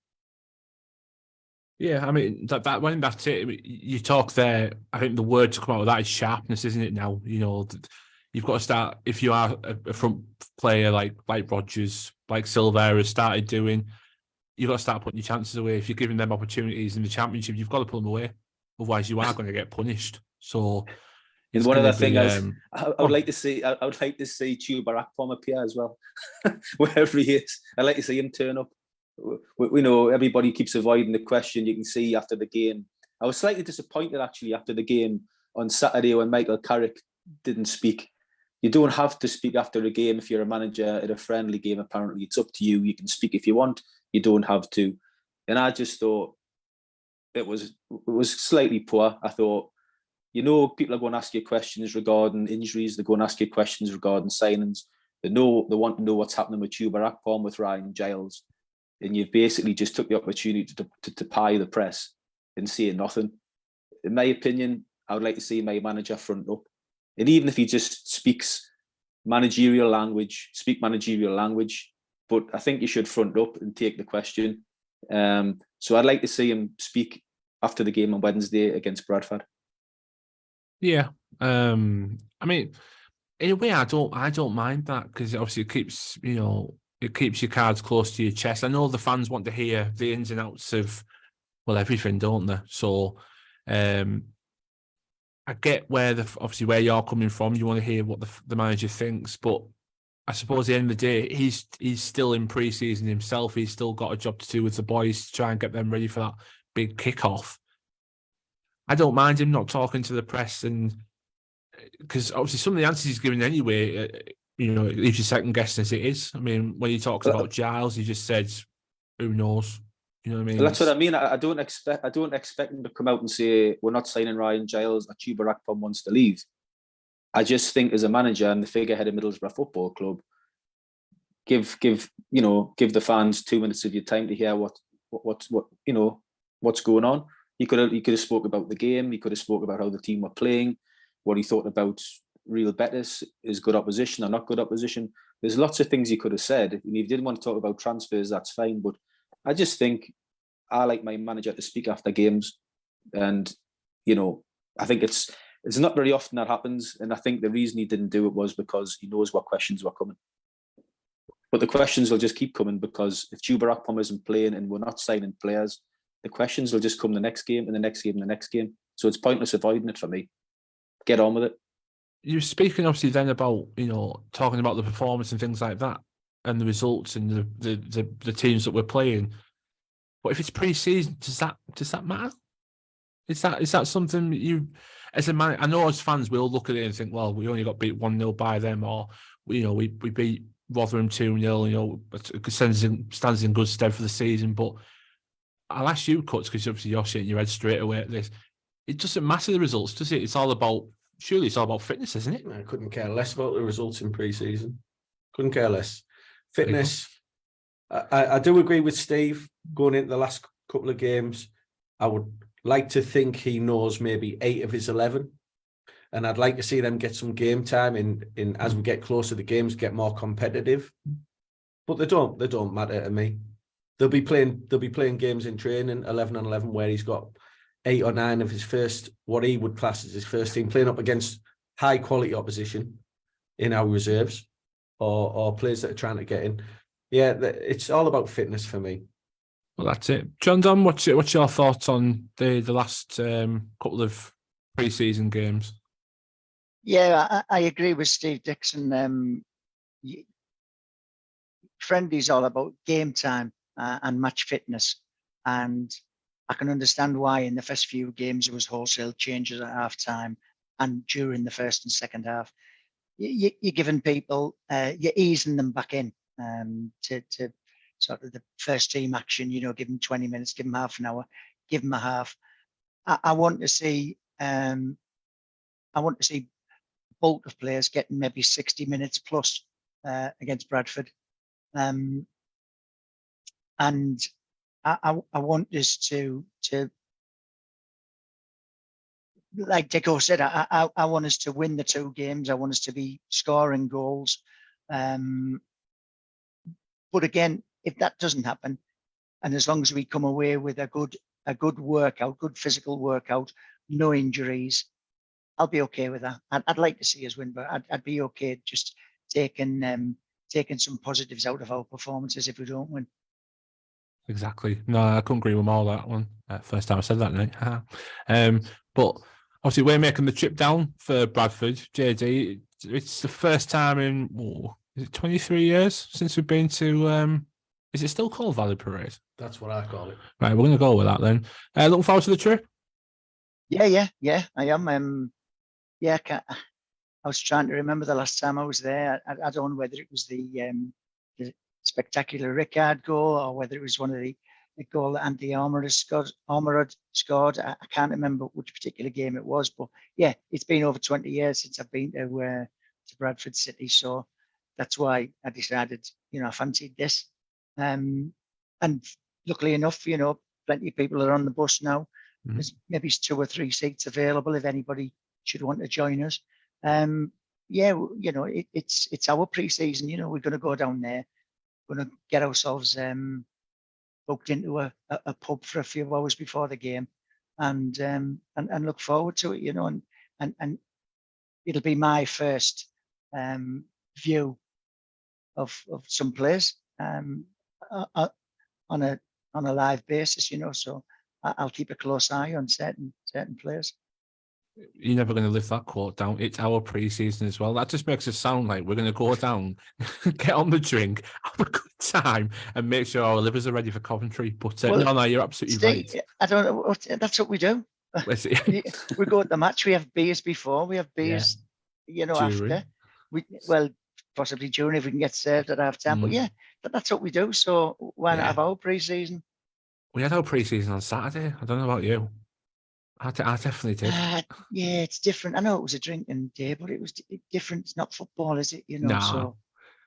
Yeah, I mean when that's it. You talk there. I think the word to come out of that is sharpness, isn't it? Now you've got to start. If you are a front player like Rodgers, like Silva has started doing, you've got to start putting your chances away. If you're giving them opportunities in the Championship, you've got to put them away. Otherwise, you are going to get punished. So, and one other thing is, I would like to see Chuba Akpom appear as well, wherever he is. I'd like to see him turn up. We know everybody keeps avoiding the question. You can see after the game. I was slightly disappointed actually after the game on Saturday when Michael Carrick didn't speak. You don't have to speak after a game if you're a manager at a friendly game. Apparently, it's up to you. You can speak if you want. You don't have to. And I just thought it was slightly poor. I thought, people are going to ask you questions regarding injuries. They're going to ask you questions regarding signings. They want to know what's happening with Chuba Akpom, with Ryan Giles. And you've basically just took the opportunity to pie the press and say nothing. In my opinion, I would like to see my manager front up. And even if he just speaks managerial language, but I think you should front up and take the question. So I'd like to see him speak after the game on Wednesday against Bradford. Yeah. I mean, in a way, I don't mind that, because obviously it keeps your cards close to your chest. I know the fans want to hear the ins and outs of, everything, don't they? So I get where you're coming from. You want to hear what the manager thinks, but I suppose at the end of the day, he's still in pre-season himself. He's still got a job to do with the boys to try and get them ready for that big kickoff. I don't mind him not talking to the press, and because obviously some of the answers he's giving anyway, it leaves you second guessing as it is. I mean, when he talks about Giles, he just says, "Who knows?" You know what I mean? That's what I mean. I don't expect him to come out and say we're not signing Ryan Giles or Chuba Akpom wants to leave. I just think as a manager and the figurehead of Middlesbrough Football Club, give the fans 2 minutes of your time to hear what's going on. He could have spoke about the game. He could have spoke about how the team were playing, what he thought about Real Betis, is good opposition or not good opposition. There's lots of things he could have said. And if he didn't want to talk about transfers, that's fine. But I just think I like my manager to speak after games, and I think it's not very often that happens. And I think the reason he didn't do it was because he knows what questions were coming. But the questions will just keep coming, because if Chuba Akpom isn't playing and we're not signing players, the questions will just come the next game and the next game and the next game. So it's pointless avoiding it for me. Get on with it. You're speaking obviously then about, talking about the performance and things like that and the results and the teams that we're playing. But if it's pre-season, does that matter? Is that something you, as a man, I know as fans we'll look at it and think, well, we only got beat 1-0 by them, or we beat Rotherham 2-0, it stands in good stead for the season. But I'll ask you, Cuts, because obviously you're shaking your head straight away at this. It doesn't matter the results, does it? Surely it's all about fitness, isn't it? I couldn't care less about the results in pre-season. Couldn't care less. Fitness. I do agree with Steve going into the last couple of games. I would like to think he knows maybe 8 of his 11. And I'd like to see them get some game time in as we get closer to the games, get more competitive. But they don't matter to me. They'll be playing games in training, 11 on 11, where he's got 8 or 9 of his first, what he would class as his first team, playing up against high quality opposition in our reserves or players that are trying to get in. Yeah, it's all about fitness for me. Well, that's it. John Don, what's your thoughts on the last couple of pre-season games? Yeah, I agree with Steve Dixon. Friendly's all about game time and match fitness. And I can understand why in the first few games there was wholesale changes at half time and during the first and second half. You're giving people, you're easing them back in to sort of the first team action, you know, give them 20 minutes, give them half an hour, give them a half. I want to see bulk of players getting maybe 60 minutes plus against Bradford. And I want us to like Dicko said, I want us to win the 2 games. I want us to be scoring goals. But again, if that doesn't happen, and as long as we come away with a good workout, good physical workout, no injuries, I'll be okay with that. I'd like to see us win, but I'd be okay just taking some positives out of our performances if we don't win. Exactly. No, I couldn't agree with all that one. First time I said that, Nick. But obviously, we're making the trip down for Bradford. JD, it's the first time in, is it 23 years since we've been to, is it still called Valley Parade? That's what I call it. Right, we're going to go with that then. Looking forward to the trip? Yeah, I am. I was trying to remember the last time I was there. I don't know whether it was the spectacular Ricard goal or whether it was one of the goal that Andy Armourad scored. I can't remember which particular game it was, but yeah, it's been over 20 years since I've been to Bradford City, so that's why I decided, you know, I fancied this. And luckily enough, you know, plenty of people are on the bus now. There's maybe 2 or 3 seats available if anybody should want to join us. Yeah, you know, it's our pre-season. You know, we're going to go down there. We're going to get ourselves booked into a pub for a few hours before the game, and look forward to it. You know, and it'll be my first view of some players on a live basis. You know, so I'll keep a close eye on certain players. You're never going to live that quote down. It's our pre-season as well. That just makes us sound like we're going to go down, get on the drink, have a good time, and make sure our livers are ready for Coventry. But no, you're absolutely right. I don't know. That's what we do. We go at the match. We have beers before. We have beers, you know, during. after. Possibly during if we can get served at half time. But yeah, that's what we do. So why not have our pre-season? We had our pre-season on Saturday. I don't know about you. I definitely did. Yeah, it's different. I know it was a drinking day, but it was different. It's not football, is it? You know,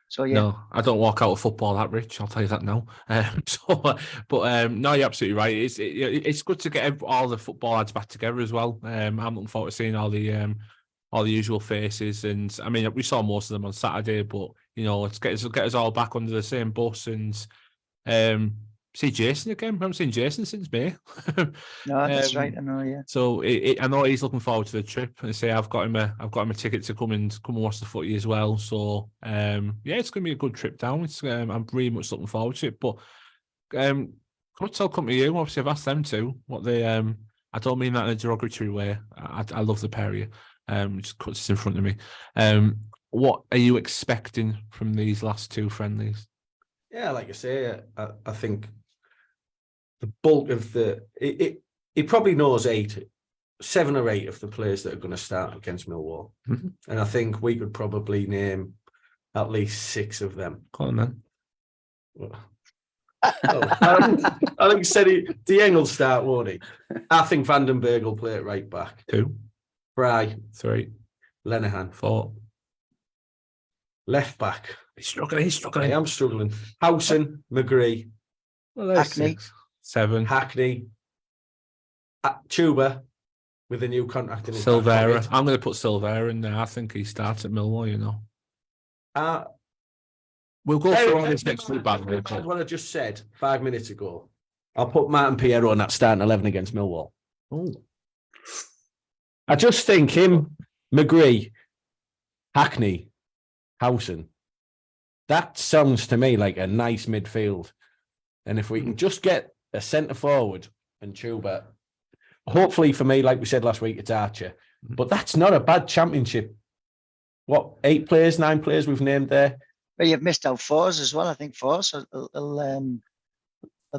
so yeah. No, I don't walk out of football that rich. I'll tell you that now. No, you're absolutely right. It's good to get all the football lads back together as well. I'm looking forward to seeing all the usual faces, and I mean we saw most of them on Saturday, but you know, let's get us all back under the same bus and see Jason again. I haven't seen Jason since May. No, that's right. I know, yeah. So I know he's looking forward to the trip. And say I've got him a ticket to come and watch the footy as well. So yeah, it's going to be a good trip down. I'm really much looking forward to it. But I'll come to you. Obviously, I've asked them to what they. I don't mean that in a derogatory way. I love the pair of you. Just cuts this in front of me. What are you expecting from these last 2 friendlies? Yeah, like I say, I think the bulk of he probably knows 7 or 8 of the players that are going to start against Millwall. And I think we could probably name at least 6 of them. Go on, then. I think Dieng will start, won't he? I think Vandenberg will play it right back. 2. Fry. 3. Lenihan. 4. Left back. He's struggling. I am struggling. Howson, McGree. Well, Hackney. 6. 7. Hackney. Tuba with a new contract in his back Silvera. pocket. I'm going to put Silvera in there. I think he starts at Millwall, you know. We'll go through all this next week, by the way. What I just said 5 minutes ago. I'll put Martin Payero on that starting 11 against Millwall. Oh. I just think him, McGree, Hackney, Howson. That sounds to me like a nice midfield. And if we can just get a centre forward and Chuba, hopefully for me, like we said last week, it's Archer. But that's not a bad championship. What, 8 players, 9 players we've named there? But you've missed out Fours as well. I think Fours will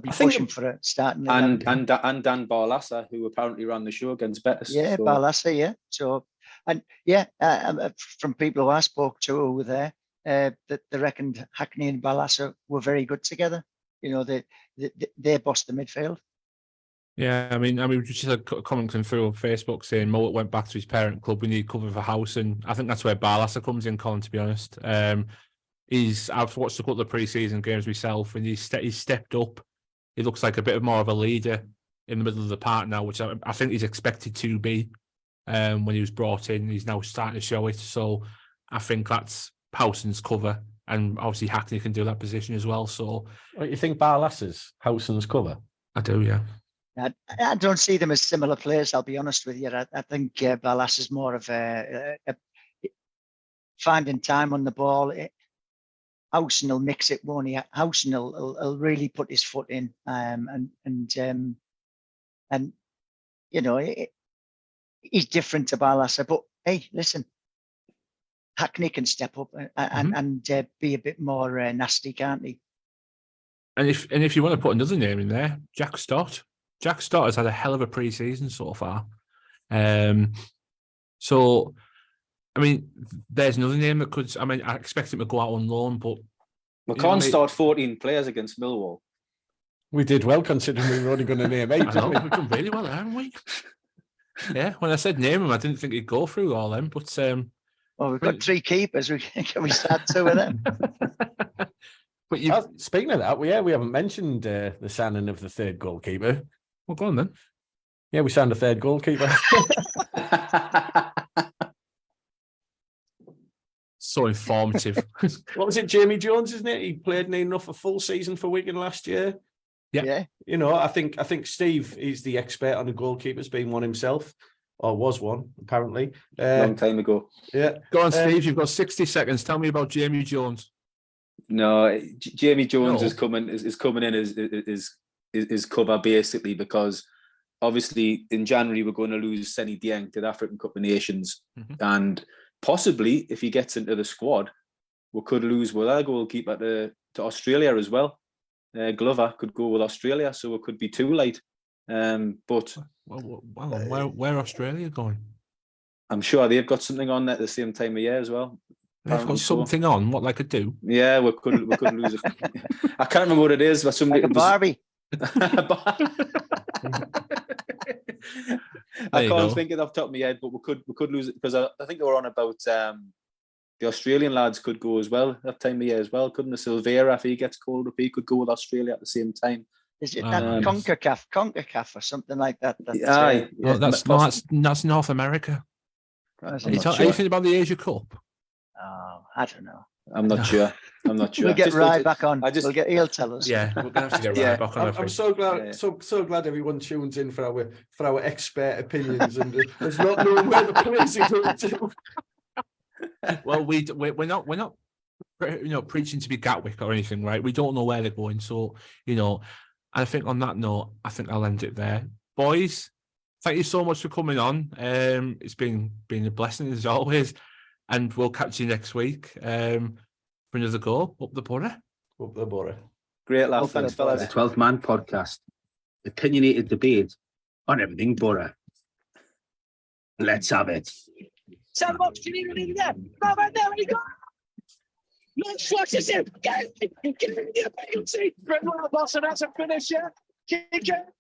be pushing for a starting 11. And Dan Barlassa, who apparently ran the show against Betis. Yeah, so. Barlassa, yeah. So, and yeah, from people who I spoke to who were there, that they reckoned Hackney and Barlassa were very good together. You know, they bossed the midfield. Yeah, I mean, we just had a comment come through on Facebook saying Mullet went back to his parent club. We need cover for House, and I think that's where Barlassa comes in, Colin. To be honest, I've watched a couple of pre-season games myself, and he's stepped up. He looks like a bit more of a leader in the middle of the park now, which I think he's expected to be when he was brought in. He's now starting to show it. So I think that's Howson's cover, and obviously Hackney can do that position as well. So You think Barlassa's Howson's cover? I do, yeah. I don't see them as similar players. I'll be honest with you. I think Barlas is more of a finding time on the ball. Howson will mix it, won't he? Howson will really put his foot in, and you know he's different to Barlassa. But hey, listen, Hackney can step up and be a bit more nasty, can't he? And if you want to put another name in there, Jack Stott. Jack Stott has had a hell of a pre-season so far. So, I mean, there's another name that could. I mean, I expect him to go out on loan, but we can't start 14 players against Millwall. We did well considering we were only going to name 8. I know, we've done really well, haven't we? Yeah, when I said name him, I didn't think he'd go through all them, but well, we've got 3 keepers. Can we start 2 of them? But speaking of that, we haven't mentioned the signing of the 3rd goalkeeper. Well, go on then. Yeah, we signed a 3rd goalkeeper. So informative. What was it, Jamie Jones, isn't it? He played near enough a full season for Wigan last year. Yeah. You know, I think Steve is the expert on the goalkeepers, being one himself, or was one, apparently. Long time ago. Yeah. Go on, Steve, you've got 60 seconds. Tell me about Jamie Jones. No, Jamie Jones is coming in as cover basically because obviously in January we're going to lose Senny Dieng to the African Cup of Nations, and possibly if he gets into the squad, we could lose with our goalkeeper to Australia as well. Glover could go with Australia, so it could be too late. But where Australia going? I'm sure they've got something on at the same time of year as well. They've got something on. What they could do? Yeah, we could lose it. I can't remember what it is, but somebody Like a Barbie. I can't think of it off the top of my head, but we could lose it because I think they were on about the Australian lads could go as well that time of year as well, couldn't the Silvera, if he gets called up, he could go with Australia at the same time. Is it that CONCACAF or something like that? Aye. Oh, that's North America. Are you thinking about the Asia Cup? Oh, I don't know. I'm not sure. We'll get Rye back on. He'll tell us. Yeah, we're gonna have to get Rye back on. I'm so glad. So glad everyone tunes in for our expert opinions and there's not knowing where the players are going to. Well, we're not preaching to be Gatwick or anything, right? We don't know where they're going, so I think on that note, I think I'll end it there, boys. Thank you so much for coming on. It's been a blessing as always. And we'll catch you next week for another go up the Boro. Up the Boro. Great laugh, thanks, fellas. The 12-man podcast, opinionated debate on everything Boro. Let's have it. Sound box, you need to there. Right there, when you go. Let's watch this in. Get in the penalty. Red Royal Boss, and that's a finish, yeah. Kick it.